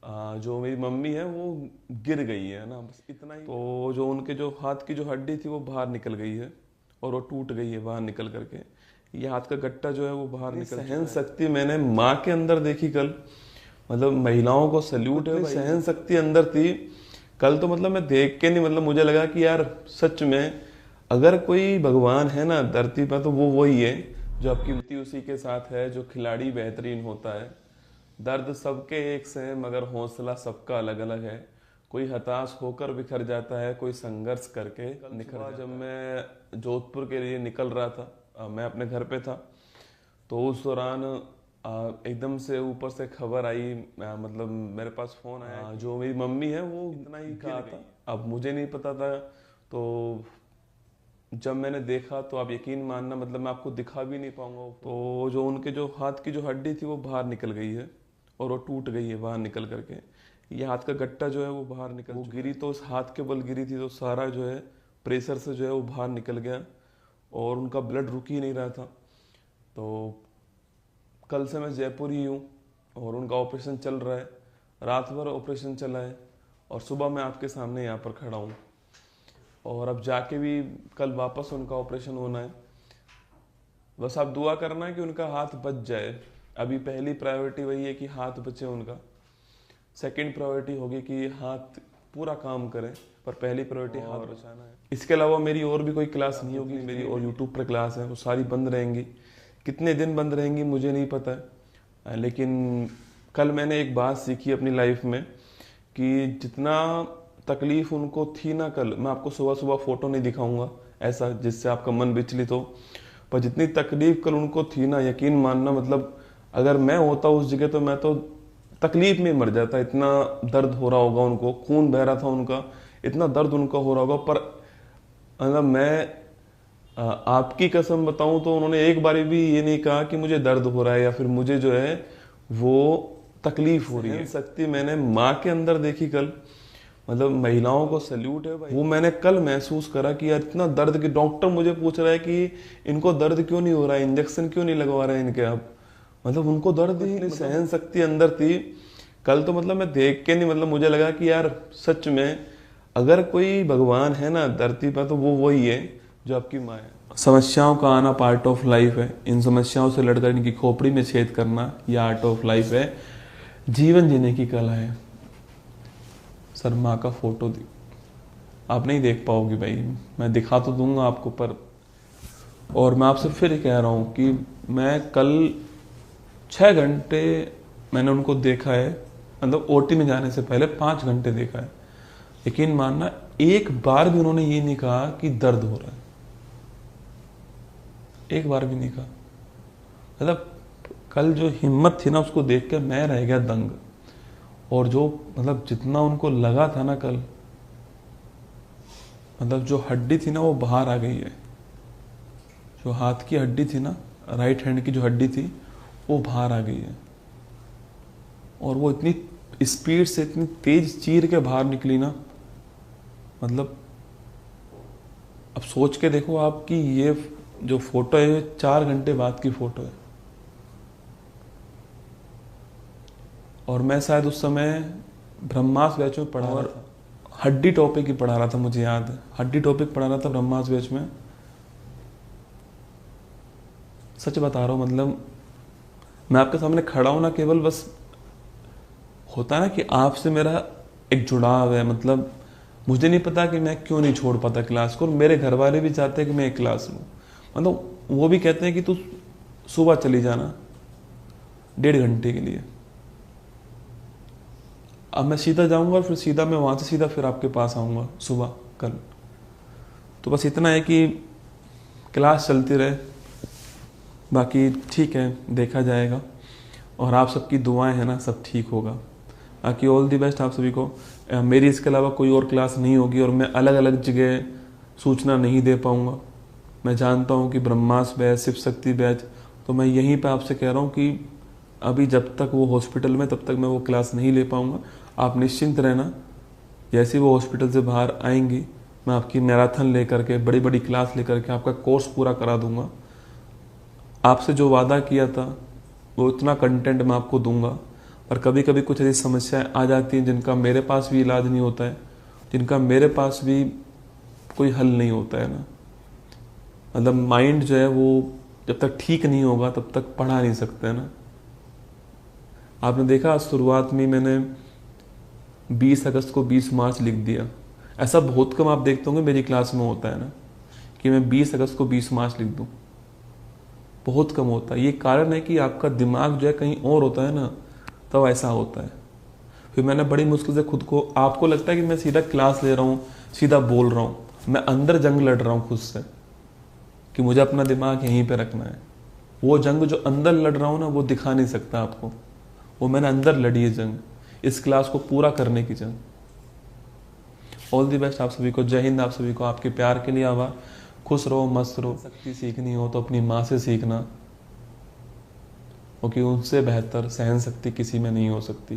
जो मेरी मम्मी है वो गिर गई है ना, बस इतना ही। तो जो उनके जो हाथ की जो हड्डी थी वो बाहर निकल गई है और वो टूट गई है बाहर निकल करके। ये हाथ का गट्टा जो है वो बाहर निकल। सहन शक्ति मैंने माँ के अंदर देखी कल। मतलब महिलाओं को सल्यूट है भाई, सहन शक्ति अंदर थी कल। तो मतलब मैं देख के नहीं, मतलब मुझे लगा कि यार सच में अगर कोई भगवान है ना धरती पर तो वो वही है जो आपकी मृत्यु उसी के साथ है। जो खिलाड़ी बेहतरीन होता है। दर्द सबके एक से है मगर हौसला सबका अलग अलग है। कोई हताश होकर बिखर जाता है, कोई संघर्ष करके निखर जाता है। जब मैं जोधपुर के लिए निकल रहा था, मैं अपने घर पे था, तो उस दौरान एकदम से ऊपर से खबर आई, मतलब मेरे पास फोन आया, जो मेरी मम्मी है वो इतना ही कहा था। अब मुझे नहीं पता था, तो जब मैंने देखा तो आप यकीन मानना, मतलब मैं आपको दिखा भी नहीं पाऊंगा। तो जो उनके जो हाथ की जो हड्डी थी वो बाहर निकल गई है और वो टूट गई है बाहर निकल करके। ये हाथ का गट्टा जो है वो बाहर निकल, वो गिरी तो उस हाथ के बल गिरी थी, तो सारा जो है प्रेशर से जो है वो बाहर निकल गया और उनका ब्लड रुक ही नहीं रहा था। तो कल से मैं जयपुर ही हूँ और उनका ऑपरेशन चल रहा है। रात भर ऑपरेशन चला है और सुबह मैं आपके सामने यहाँ पर खड़ा हूँ। और अब जाके भी कल वापस उनका ऑपरेशन होना है। बस आप दुआ करना है कि उनका हाथ बच जाए। अभी पहली प्रायोरिटी वही है कि हाथ बचे उनका। सेकंड प्रायोरिटी होगी कि हाथ पूरा काम करें, पर पहली प्रायोरिटी हाथ बचाना है। इसके अलावा मेरी और भी कोई क्लास नहीं होगी। मेरी और यूट्यूब पर क्लास है, वो सारी बंद रहेंगी। कितने दिन बंद रहेंगी मुझे नहीं पता है, लेकिन कल मैंने एक बात सीखी अपनी लाइफ में कि जितना तकलीफ उनको थी ना, कल मैं आपको सुबह सुबह फोटो नहीं दिखाऊंगा ऐसा जिससे आपका मन विचलित हो, पर जितनी तकलीफ कल उनको थी ना, यकीन मानना, मतलब अगर मैं होता उस जगह तो मैं तो तकलीफ में मर जाता। इतना दर्द हो रहा होगा उनको, खून बह रहा था उनका, इतना दर्द उनका हो रहा होगा। पर मतलब मैं आपकी कसम बताऊं तो उन्होंने एक बार भी ये नहीं कहा कि मुझे दर्द हो रहा है या फिर मुझे जो है वो तकलीफ हो रही है। शक्ति मैंने माँ के अंदर देखी कल। मतलब महिलाओं को सल्यूट है भाई। वो मैंने कल महसूस करा कि यार इतना दर्द कि डॉक्टर मुझे पूछ रहा है कि इनको दर्द क्यों नहीं हो रहा है, इंजेक्शन क्यों नहीं लगवा रहे हैं इनके। अब मतलब उनको दर्द ही मतलब सहन शक्ति अंदर थी कल। तो मतलब मैं देख के नहीं, मतलब मुझे लगा कि यार सच में अगर कोई भगवान है ना धरती पर तो वो वही है जो आपकी माँ है। समस्याओं का आना पार्ट ऑफ लाइफ है। इन समस्याओं से लड़कर इनकी खोपड़ी में छेद करना यह आर्ट ऑफ लाइफ है। जीवन जीने की कला है। सर माँ का फोटो आप नहीं देख पाओगी भाई, मैं दिखा तो दूंगा आपको पर। और मैं आपसे फिर कह रहा हूँ कि मैं कल 6 घंटे मैंने उनको देखा है, मतलब ओटी में जाने से पहले 5 घंटे देखा है। यकीन मानना एक बार भी उन्होंने ये नहीं कहा कि दर्द हो रहा है, एक बार भी नहीं कहा। मतलब कल जो हिम्मत थी ना उसको देख के मैं रह गया दंग। और जो मतलब जितना उनको लगा था ना कल, मतलब जो हड्डी थी ना वो बाहर आ गई है। जो हाथ की हड्डी थी ना, राइट हैंड की जो हड्डी थी वो बाहर आ गई है। और वो इतनी स्पीड से, इतनी तेज चीर के बाहर निकली ना, मतलब अब सोच के देखो आपकी ये जो फोटो है 4 घंटे बाद की फोटो है। और मैं शायद उस समय ब्रह्मास बैच में पढ़ा रहा था, हड्डी टॉपिक ही पढ़ा रहा था, मुझे याद है हड्डी टॉपिक पढ़ा रहा था ब्रह्मास बैच में। सच बता रहा हूँ, मतलब मैं आपके सामने खड़ा हूं ना, केवल बस होता है ना कि आपसे मेरा एक जुड़ाव है। मतलब मुझे नहीं पता कि मैं क्यों नहीं छोड़ पाता क्लास को, और मेरे घर वाले भी चाहते हैं कि मैं एक क्लास लूँ। मतलब वो भी कहते हैं कि तू सुबह चली जाना 1.5 घंटे के लिए। अब मैं सीधा जाऊंगा और फिर सीधा मैं वहां से सीधा फिर आपके पास आऊंगा सुबह कल। तो बस इतना है कि क्लास चलती रहे, बाकी ठीक है देखा जाएगा। और आप सबकी दुआएं हैं ना, सब ठीक होगा। बाकी ऑल दी बेस्ट आप सभी को। मेरी इसके अलावा कोई और क्लास नहीं होगी और मैं अलग अलग जगह सूचना नहीं दे पाऊंगा। मैं जानता हूं कि ब्रह्मास बैच, शिव शक्ति बैच, तो मैं यहीं पे आपसे कह रहा हूं कि अभी जब तक वो हॉस्पिटल में, तब तक मैं वो क्लास नहीं ले पाऊंगा। आप निश्चिंत रहना, जैसे वो हॉस्पिटल से बाहर आएंगी मैं आपकी मैराथन लेकर के, बड़ी बड़ी क्लास लेकर के आपका कोर्स पूरा करा दूंगा। आपसे जो वादा किया था वो इतना कंटेंट मैं आपको दूंगा। पर कभी कभी कुछ ऐसी समस्याएं आ जाती हैं जिनका मेरे पास भी इलाज नहीं होता है, जिनका मेरे पास भी कोई हल नहीं होता है ना। मतलब माइंड जो है वो जब तक ठीक नहीं होगा तब तक पढ़ा नहीं सकते है ना। आपने देखा शुरुआत में मैंने 20 अगस्त को 20 मार्च लिख दिया। ऐसा बहुत कम आप देखते होंगे मेरी क्लास में होता है ना कि मैं 20 अगस्त को 20 मार्च लिख दूं, बहुत कम होता है। ये कारण है कि आपका दिमाग जो है कहीं और होता है ना, तब ऐसा होता है। फिर मैंने बड़ी मुश्किल से खुद को, आपको लगता है कि मैं सीधा क्लास ले रहा हूँ, सीधा बोल रहा हूँ, मैं अंदर जंग लड़ रहा हूँ खुद से कि मुझे अपना दिमाग यहीं पे रखना है। वो जंग जो अंदर लड़ रहा हूँ ना, वो दिखा नहीं सकता आपको, वो मैंने अंदर लड़ी है जंग, इस क्लास को पूरा करने की जंग। ऑल दी बेस्ट आप सभी को, जय हिंद आप सभी को, आपके प्यार के लिए आभार। खुश रहो, मस्त रहो। शक्ति सीखनी हो तो अपनी माँ से सीखना, क्योंकि उनसे बेहतर सहन शक्ति किसी में नहीं हो सकती।